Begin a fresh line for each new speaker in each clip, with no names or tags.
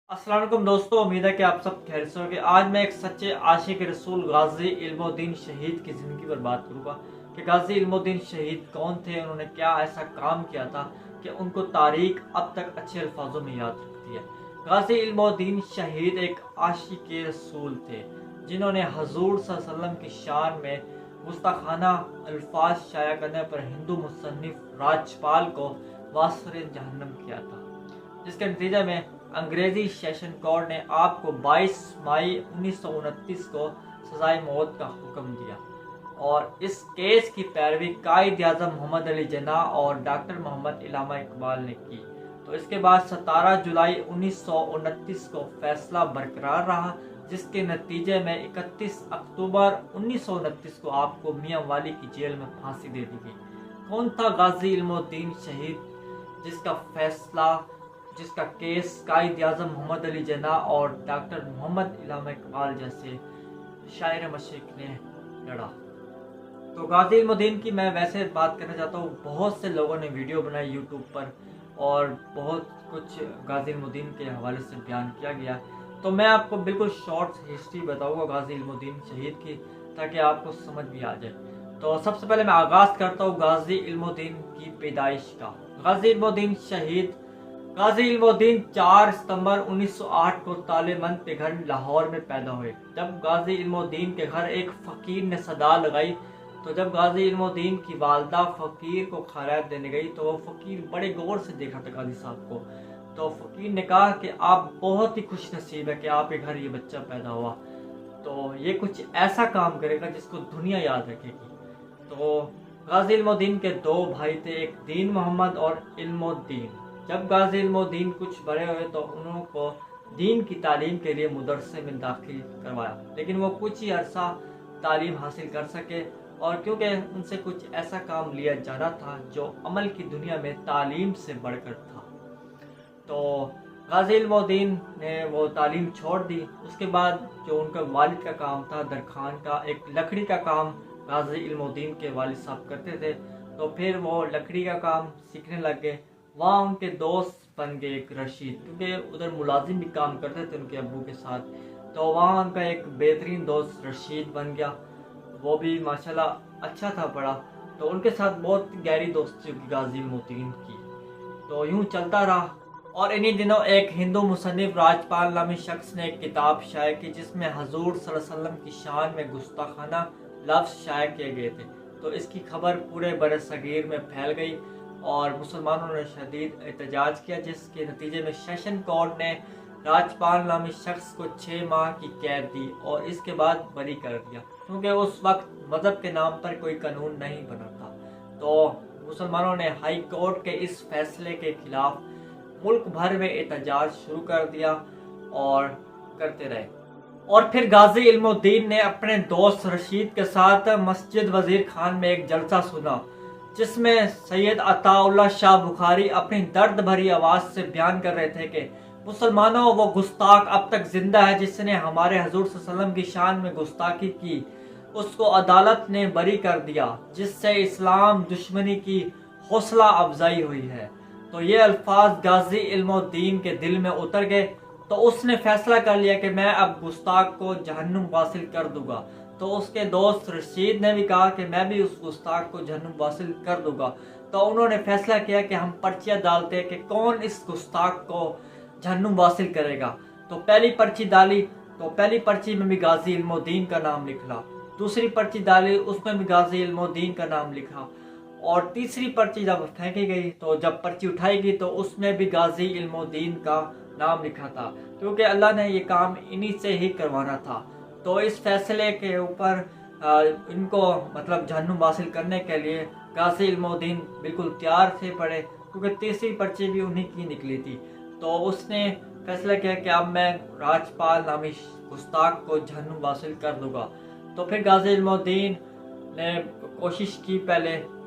अस्सलाम वालेकुम दोस्तों, उम्मीद है कि आप सब खैर से होंगे। आज मैं एक सच्चे आशिक रसूल गाजी इल्मुद्दीन शहीद की ज़िंदगी पर बात करूँगा कि गाजी इल्मुद्दीन शहीद कौन थे, उन्होंने क्या ऐसा काम किया था कि उनको तारीख अब तक अच्छे अल्फाजों में याद रखती है। गाजी इल्मुद्दीन शहीद एक आशिक रसूल थे जिन्होंने हजूर सल्लल्लाहु अलैहि वसल्लम की शान में गुस्ताखाना अल्फाज शाया करने पर हिंदू मुसन्निफ राजपाल को वासरे जहन्नम किया था, जिसके नतीजे में अंग्रेजी सेशन कोर्ट ने आपको 22 मई 1929 को सजाए मौत का हुक्म दिया और इस केस की पैरवी कायद आज़म मोहम्मद अली जिन्ना और डॉक्टर मोहम्मद इलामा इकबाल ने की। तो इसके बाद 17 जुलाई 1929 को फैसला बरकरार रहा, जिसके नतीजे में 31 अक्टूबर 1929 को आपको मियां वाली की जेल में फांसी दे दी गई। कौन था गाजी इल्मुद्दीन शहीद जिसका केस कायद आज़म मोहम्मद अली जिन्ना और डॉक्टर मोहम्मद इलामा इकबाल जैसे शायर मशरिक ने लड़ा? तो गाजी इल्मुद्दीन की मैं वैसे बात करना चाहता हूँ। बहुत से लोगों ने वीडियो बनाई यूट्यूब पर और बहुत कुछ गाजी इल्मुद्दीन के हवाले से बयान किया गया, तो मैं आपको बिल्कुल शॉर्ट हिस्ट्री बताऊँगा गाजी इल्मुद्दीन शहीद की, ताकि आपको समझ भी आ जाए। तो सबसे पहले मैं आगाज़ करता हूँ गाजी इल्मुद्दीन की पैदाइश का। गाजी इल्मुद्दीन 4 सितंबर 1908 को तालेमंद के घर लाहौर में पैदा हुए। जब गाजी इल्मुद्दीन के घर एक फ़कीर ने सदा लगाई, तो जब गाजी इल्मुद्दीन की वालदा फ़कीर को खैरात देने गई तो वो फ़कीर बड़े गौर से देखा था गाजी साहब को। तो फ़कीर ने कहा कि आप बहुत ही खुश नसीब है कि आपके घर ये बच्चा पैदा हुआ, तो ये कुछ ऐसा काम करेगा जिसको दुनिया याद रखेगी। तो गाजी इल्मुद्दीन के 2 भाई थे, एक दीन मोहम्मद और इल्मुद्दीन। जब गाजी इल्मुद्दीन कुछ बड़े हुए तो उनको दीन की तालीम के लिए मदरसे में दाखिल करवाया, लेकिन वो कुछ ही अरसा तालीम हासिल कर सके, और क्योंकि उनसे कुछ ऐसा काम लिया जाना था जो अमल की दुनिया में तालीम से बढ़कर था, तो गाजी इल्मुद्दीन ने वो तालीम छोड़ दी। उसके बाद जो उनका वालिद का काम था दरखान का, एक लकड़ी का काम गाजी इल्मुद्दीन के वालिद साहब करते थे, तो फिर वो लकड़ी का काम सीखने लग गए। वहाँ उनके दोस्त बन गए एक रशीद, क्योंकि उधर मुलाजिम भी काम करते थे उनके अब्बू के साथ, तो वहाँ उनका एक बेहतरीन दोस्त रशीद बन गया। वो भी माशाल्लाह अच्छा था पढ़ा, तो उनके साथ बहुत गहरी दोस्ती की गाजी इल्मुद्दीन की। तो यूँ चलता रहा, और इन्हीं दिनों एक हिंदू मुसन्निफ राजपाल नामी शख्स ने एक किताब शाया की जिसमें हजूर सल्लल्लाहु अलैहि वसल्लम की शान में गुस्ताखाना लफ्ज़ शाया किए गए थे। तो इसकी खबर पूरे बरे सगीर में फैल गई और मुसलमानों ने शदीद एहतजाज किया, जिसके नतीजे में सेशन कोर्ट ने राजपाल नामी शख्स को 6 माह की कैद दी और इसके बाद बरी कर दिया, क्योंकि उस वक्त मज़हब के नाम पर कोई कानून नहीं बना था। तो मुसलमानों ने हाई कोर्ट के इस फैसले के खिलाफ मुल्क भर में एहतजाज शुरू कर दिया और करते रहे। और फिर गाजी इल्मुद्दीन ने अपने दोस्त रशीद के साथ मस्जिद वजीर खान में एक जलसा सुना, जिसमें सैयद अताउल्लाह शाह बुखारी अपनी दर्द भरी आवाज़ से बयान कर रहे थे कि मुसलमानों, वो गुस्ताख अब तक जिंदा है जिसने हमारे हजूर सल्लल्लाहु अलैहि वसल्लम की शान में गुस्ताखी की, उसको अदालत ने बरी कर दिया, जिससे इस्लाम दुश्मनी की हौसला अफजाई हुई है। तो ये अल्फाज गाजी इल्मुद्दीन के दिल में उतर गए, तो उसने फैसला कर लिया कि मैं अब गुस्ताख को जहन्नुम वासिल कर दूंगा। तो उसके दोस्त रशीद ने भी कहा कि मैं भी उस गुस्ताख को जहन्नुम वासिल कर दूंगा। तो उन्होंने फैसला किया कि हम पर्चियाँ डालते हैं कि कौन इस गुस्ताख को जहन्नुम वासिल करेगा। तो पहली पर्ची डाली, तो पहली पर्ची में भी गाजी इल्मुद्दीन का नाम लिखा, दूसरी पर्ची डाली, उसमें भी गाजी इल्मुद्दीन का नाम लिखा, और तीसरी पर्ची जब फेंकी गई तो जब पर्ची उठाई गई तो उसमें भी गाजी इल्मुद्दीन का नाम लिखा था, क्योंकि अल्लाह ने ये काम इन्हीं से ही करवाना था। तो इस फैसले के ऊपर इनको मतलब जहन्नुम हासिल करने के लिए गाजी इल्मुद्दीन बिल्कुल तैयार थे पड़े, क्योंकि तीसरी पर्ची भी उन्हीं की निकली थी। तो उसने फैसला किया कि अब मैं राजपाल नामी गुस्ताख को जहन्नुम हासिल कर दूंगा। तो फिर गाजी इल्मुद्दीन ने कोशिश की,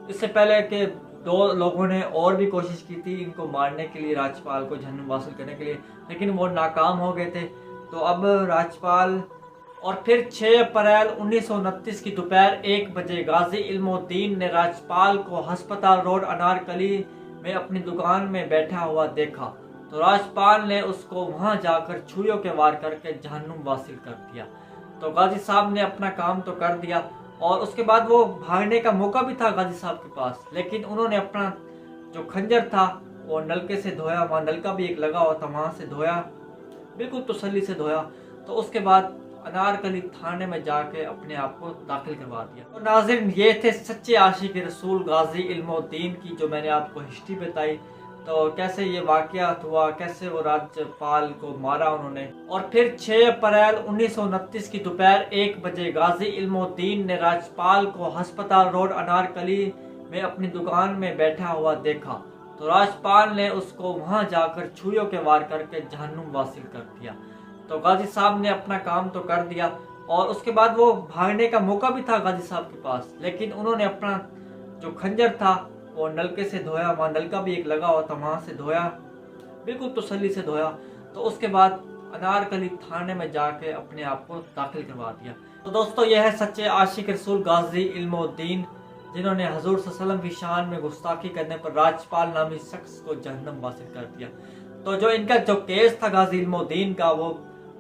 इससे पहले कि 2 लोगों ने और भी कोशिश की थी इनको मारने के लिए, राजपाल को जहन्नुम हासिल करने के लिए, लेकिन वो नाकाम हो गए थे। तो अब राजपाल और फिर 6 अप्रैल 1929 की दोपहर 1 बजे गाजी इल्मुद्दीन ने राजपाल को हस्पताल रोड अनारकली में अपनी दुकान में बैठा हुआ देखा। तो राजपाल ने उसको वहां जाकर छुरियों के वार करके जहन्नुम वासिल कर दिया। तो गाजी साहब ने अपना काम तो कर दिया और उसके बाद वो भागने का मौका भी था गाजी साहब के पास, लेकिन उन्होंने अपना जो खंजर था वो नलके से धोया, वहाँ नलका भी एक लगा हुआ था, वहां से धोया, बिल्कुल तसल्ली से धोया। तो उसके बाद अनारकली थाने में जाके अपने आप को दाखिल करवा दिया। तो नाज़रीन, ये थे सच्चे आशिक रसूल गाजी इल्मुद्दीन की जो मैंने आपको हिस्ट्री बताई। तो कैसे ये वाकयात हुआ, कैसे वो राज्यपाल को मारा उन्होंने, और फिर 6 अप्रैल 1929 की दोपहर 1 बजे गाजी इल्मुद्दीन ने राज्यपाल को अस्पताल रोड अनारकली में अपनी दुकान में बैठा हुआ देखा। तो राज्यपाल ने उसको वहां जाकर छुरियों के वार करके जहन्नुम वासिल कर दिया। तो गाजी साहब ने अपना काम तो कर दिया और उसके बाद वो भागने का मौका भी था गाजी साहब के पास, लेकिन उन्होंने अपना जो खंजर था वो नलके से धोया, वहाँ नलका भी एक लगा हुआ था, वहां से धोया, बिल्कुल तसल्ली से धोया। तो उसके बाद अनारकली थाने में जाके अपने आप को दाखिल करवा दिया। तो दोस्तों, यह है सच्चे आशिक रसूल गाजी इल्मुद्दीन जिन्होंने हजूर सल्लल्लाहु अलैहि वसल्लम की शान में गुस्ताखी करने पर राज्यपाल नामी शख्स को जहन्नम वासिल कर दिया। तो जो इनका जो केस था गाजी इल्मुद्दीन का, वो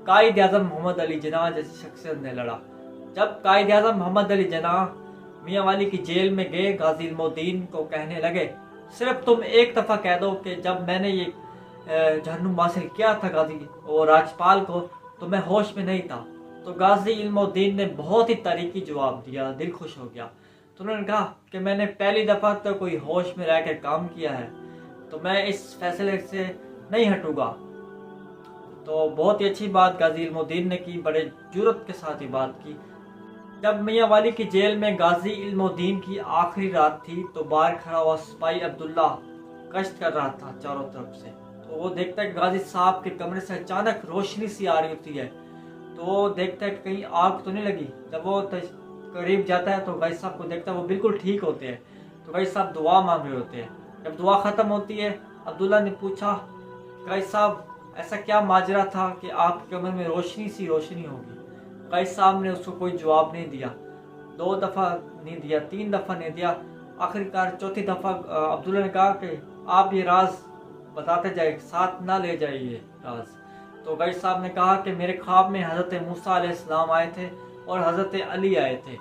कायद आज़म मोहम्मद अली जिन्ना जैसी शख्सियत ने लड़ा। जब कायद आज़म मोहम्मद अली जिन्ना मियाँ वाली की जेल में गए, गाजी इल्मुद्दीन को कहने लगे, सिर्फ तुम एक दफ़ा कह दो कि जब मैंने ये जहन्नुम वासिल किया था गाजी और राज्यपाल को, तो मैं होश में नहीं था। तो गाजी इल्मुद्दीन ने बहुत ही तारीकी जवाब दिया, दिल खुश हो गया। तो उन्होंने कहा कि मैंने पहली दफ़ा तो कोई होश में रह कर काम किया है, तो मैं इस फैसले से नहीं हटूंगा। तो बहुत ही अच्छी बात गाजी इल्मुद्दीन ने की, बड़े जुर्रत के साथ ही बात की। जब मियाँ वाली की जेल में गाजी इल्मुद्दीन की आखिरी रात थी, तो बाहर खड़ा हुआ सिपाही अब्दुल्ला गश्त कर रहा था चारों तरफ से। तो वो देखता है गाजी साहब के कमरे से अचानक रोशनी सी आ रही होती है। तो वो देखता है कि कहीं आग तो नहीं लगी। जब वो करीब जाता है तो गाजी साहब को देखता है वो बिल्कुल ठीक होते हैं। तो गाजी साहब दुआ मांग रहे होते हैं। जब दुआ खत्म होती है, अब्दुल्ला ने पूछा, गाजी साहब ऐसा क्या माजरा था कि आपके कमरे में रोशनी होगी? गाजी साहब ने उसको कोई जवाब नहीं दिया। 2 दफ़ा नहीं दिया, 3 दफ़ा नहीं दिया। आखिरकार चौथी दफ़ा अब्दुल्ला ने कहा कि आप ये राज बताते जाए, साथ ना ले जाइए राज। तो गाजी साहब ने कहा कि मेरे ख्वाब में हज़रत मूसा अलैहिस्सलाम आए थे और हज़रत अली आए थे।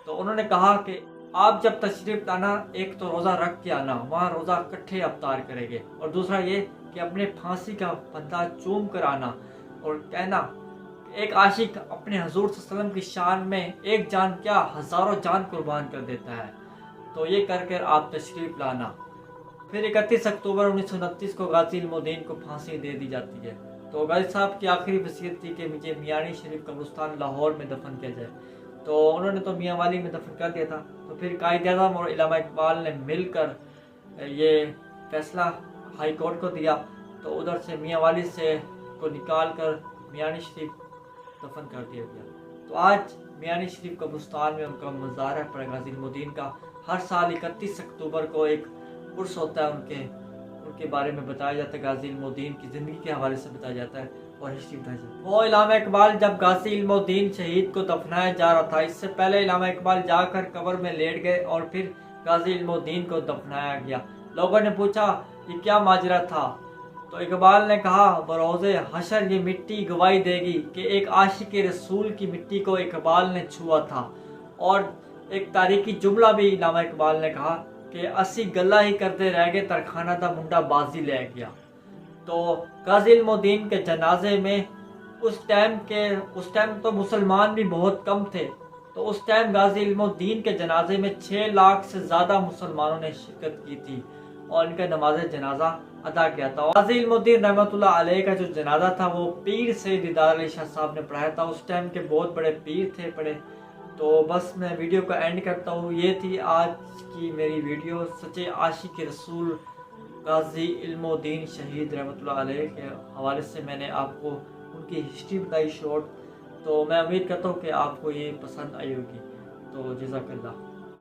तो उन्होंने कहा कि आप जब तशरीफ लाना, एक तो रोज़ा रख के आना, वहाँ रोज़ा इकट्ठे अफ्तार करेंगे, और दूसरा ये कि अपने फांसी का फंदा चूम कर आना और कहना एक आशिक अपने हजूर सल्लल्लाहु अलैहि वसल्लम की शान में एक जान क्या हज़ारों जान कुर्बान कर देता है। तो ये करके आप तशरीफ लाना। फिर 31 अक्टूबर 1929 को गाजी इल्मुद्दीन को फांसी दे दी जाती है। तो गाजी साहब की आखिरी वसीयत थी कि मुझे मियानी शरीफ कब्रिस्तान लाहौर में दफन किया जाए। तो उन्होंने तो मियाँ वाली में दफन कर दिया था। तो फिर कायद आज़म और इल्लामा इकबाल ने मिलकर ये फैसला हाई कोर्ट को दिया। तो उधर से मियाँ वाली से को निकाल कर मियानी शरीफ दफन कर दिया गया। तो आज मियानी शरीफ कब्रिस्तान में उनका मज़ार है पर गाजी इल्मुद्दीन का। हर साल 31 अक्टूबर को एक उर्स होता है, उनके बारे में बताया जाता है, गाजी इल्मुद्दीन की ज़िंदगी के हवाले से बताया जाता है और हिस्ट्री बताई जाती है। वो इल्लामा इकबाल जब गाजी इल्मुद्दीन शहीद को दफनाया जा रहा था, इससे पहले इल्लामा इकबाल जाकर कब्र में लेट गए और फिर गाजी इल्मुद्दीन को दफनाया गया। लोगों ने पूछा ये क्या माजरा था? तो इकबाल ने कहा, बरोज़े हशर ये मिट्टी गवाही देगी कि एक आशिक रसूल की मिट्टी को इकबाल ने छुआ था। और एक तारीखी जुमला भी इल्लामा इकबाल ने कहा कि असी गला ही करते रह गए, तरखाना दा मुंडा बाजी ले गया। तो गाजी इल्मुद्दीन के जनाजे में उस टाइम तो मुसलमान भी बहुत कम थे। तो उस टाइम गाजी इल्मुद्दीन के जनाजे में 6 लाख से ज़्यादा मुसलमानों ने शिरकत की थी और इनका नमाज जनाजा अदा किया था। गाजी इल्मुद्दीन रहमतुल्लाह अलैह का जो जनाजा था वो पीर सैयद दीदार अली शाह साहब ने पढ़ाया था। उस टाइम के बहुत बड़े पीर थे पढ़े। तो बस मैं वीडियो को एंड करता हूँ। ये थी आज की मेरी वीडियो, सच्चे आशिक रसूल गाजी इल्मुद्दीन शहीद रहमतुल्लाह अलैह के हवाले से मैंने आपको उनकी हिस्ट्री बताई शॉर्ट। तो मैं उम्मीद करता हूँ कि आपको ये पसंद आई होगी। तो जज़ाकल्लाह।